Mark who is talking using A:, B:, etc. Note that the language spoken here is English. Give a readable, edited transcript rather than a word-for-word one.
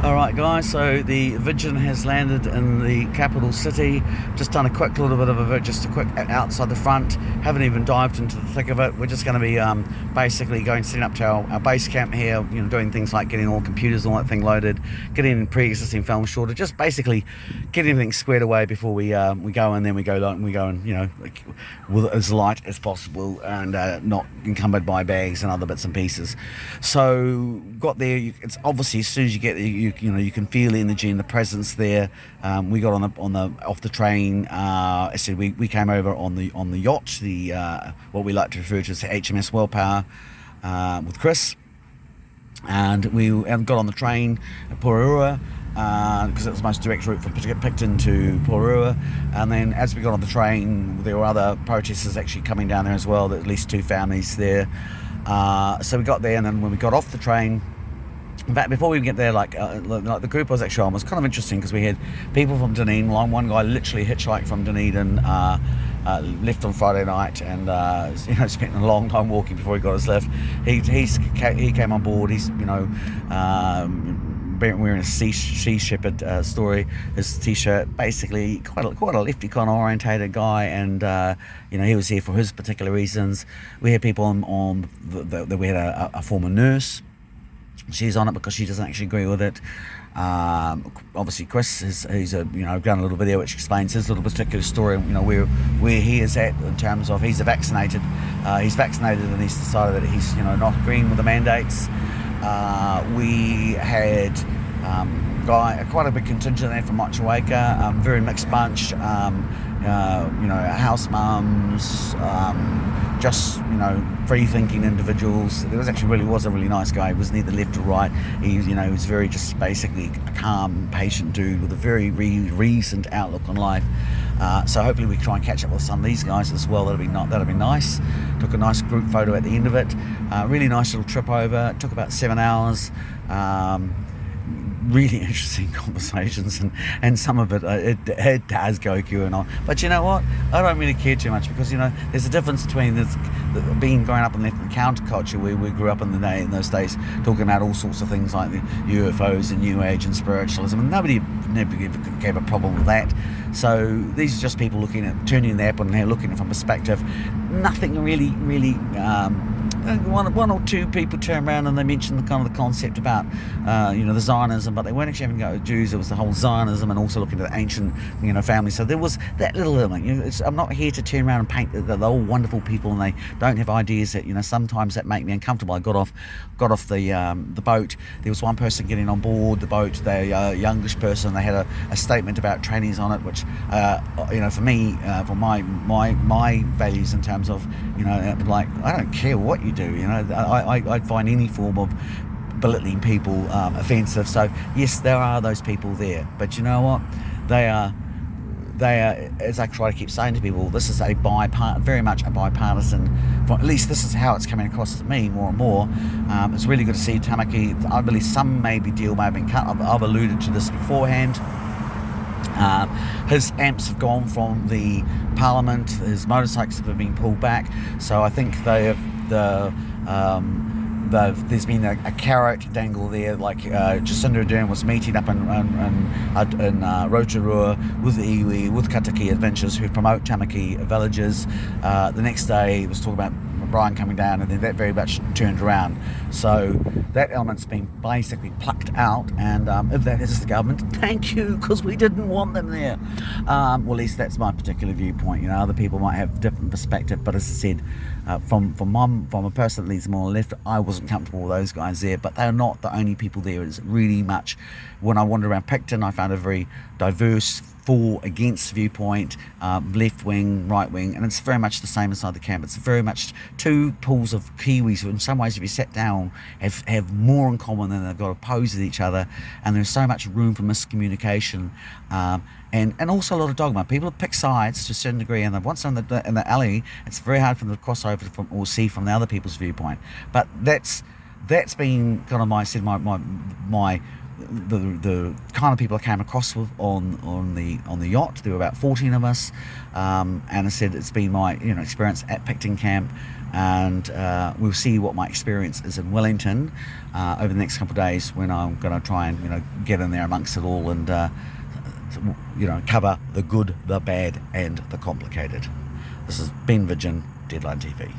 A: Alright guys, so the Vision has landed in the capital city. Just done a quick little bit of just a quick outside the front. Haven't even dived into the thick of it. We're just going to be basically going setting up to our base camp here, doing things like getting all computers and all that thing loaded, getting pre-existing film shorter, just basically getting everything squared away before we go, and then we go and with as light as possible and not encumbered by bags and other bits and pieces. So got there, it's obviously as soon as you get there, you can feel the energy and the presence there. We got off the train. I said we came over on the yacht, the what we like to refer to as the HMS Wellpower, with Chris, and we got on the train at Porirua, because it was the most direct route from Picton to Porirua. And then as we got on the train, there were other protesters actually coming down there as well. There were at least 2 families there. So we got there, and then when we got off the train, in fact, before we get there, like the group I was actually on was kind of interesting, because we had people from Dunedin. One guy literally hitchhiked from Dunedin, left on Friday night, and spent a long time walking before he got his lift. He came on board. He's wearing a Sea Shepherd story, his t-shirt, basically quite a lefty kind of orientated guy, and he was here for his particular reasons. We had people we had a former nurse. She's on it because she doesn't actually agree with it. Obviously Chris he's done a little video which explains his little particular story, where he is at in terms of he's vaccinated and he's decided that he's not agreeing with the mandates. We had quite a big contingent there from Motueka, very mixed bunch, house mums, just free-thinking individuals. There was a really nice guy. He was neither left or right. He was very just basically a calm, patient dude with a very recent outlook on life. So hopefully we can try and catch up with some of these guys as well. That'll be nice. Took a nice group photo at the end of it. Really nice little trip over. It took about 7 hours. Really interesting conversations, and some of it does go queuing on. But you know what? I don't really care too much, because there's a difference between growing up in the counterculture where we grew up in those days, talking about all sorts of things like the UFOs and New Age and spiritualism, and nobody never gave a problem with that. So these are just people turning the app on and looking at it from perspective. Nothing really. One or two people turn around and they mention the concept about the Zionism, but they weren't actually having to go to Jews. It was the whole Zionism and also looking at the ancient families. So there was that little element. I'm not here to turn around and paint they're all wonderful people and they don't have ideas that sometimes that make me uncomfortable. I got off the boat. There was one person getting on board the boat, the youngish person. They had a statement about trainees on it, which for me, for my values in terms of like, I don't care what you do. I'd find any form of belittling people offensive. So yes, there are those people there, but you know what? They are, as I try to keep saying to people, this is very much a bipartisan. At least this is how it's coming across to me more and more. It's really good to see Tamaki. I believe some deal may have been cut. I've alluded to this beforehand. His amps have gone from the Parliament. His motorcycles have been pulled back. So I think there's been a carrot dangle there, like Jacinda Ardern was meeting up in Rotorua with the iwi, with Kataki Adventures, who promote Tamaki villages. The next day it was talking about Brian coming down, and then that very much turned around. So that element's been basically plucked out, and if that is the government, thank you, because we didn't want them there. Well, at least that's my particular viewpoint. Other people might have a different perspective, but as I said, from a person that leads more left, I wasn't comfortable with those guys there, but they're not the only people there. It's really much, when I wandered around Picton, I found a very diverse for against viewpoint, left wing, right wing, and it's very much the same inside the camp. It's very much two pools of Kiwis who in some ways, if you sat down, have more in common than they've got opposed to each other, and there's so much room for miscommunication, and also a lot of dogma. People pick sides to a certain degree, and once in the alley, it's very hard for them to cross over or see from the other people's viewpoint. But that's been kind of the kind of people I came across with on the yacht. There were about 14 of us, and I said it's been my experience at Picton Camp, and we'll see what my experience is in Wellington over the next couple of days when I'm going to try and get in there amongst it all and cover the good, the bad, and the complicated. This is Ben Vidgen, Deadline TV.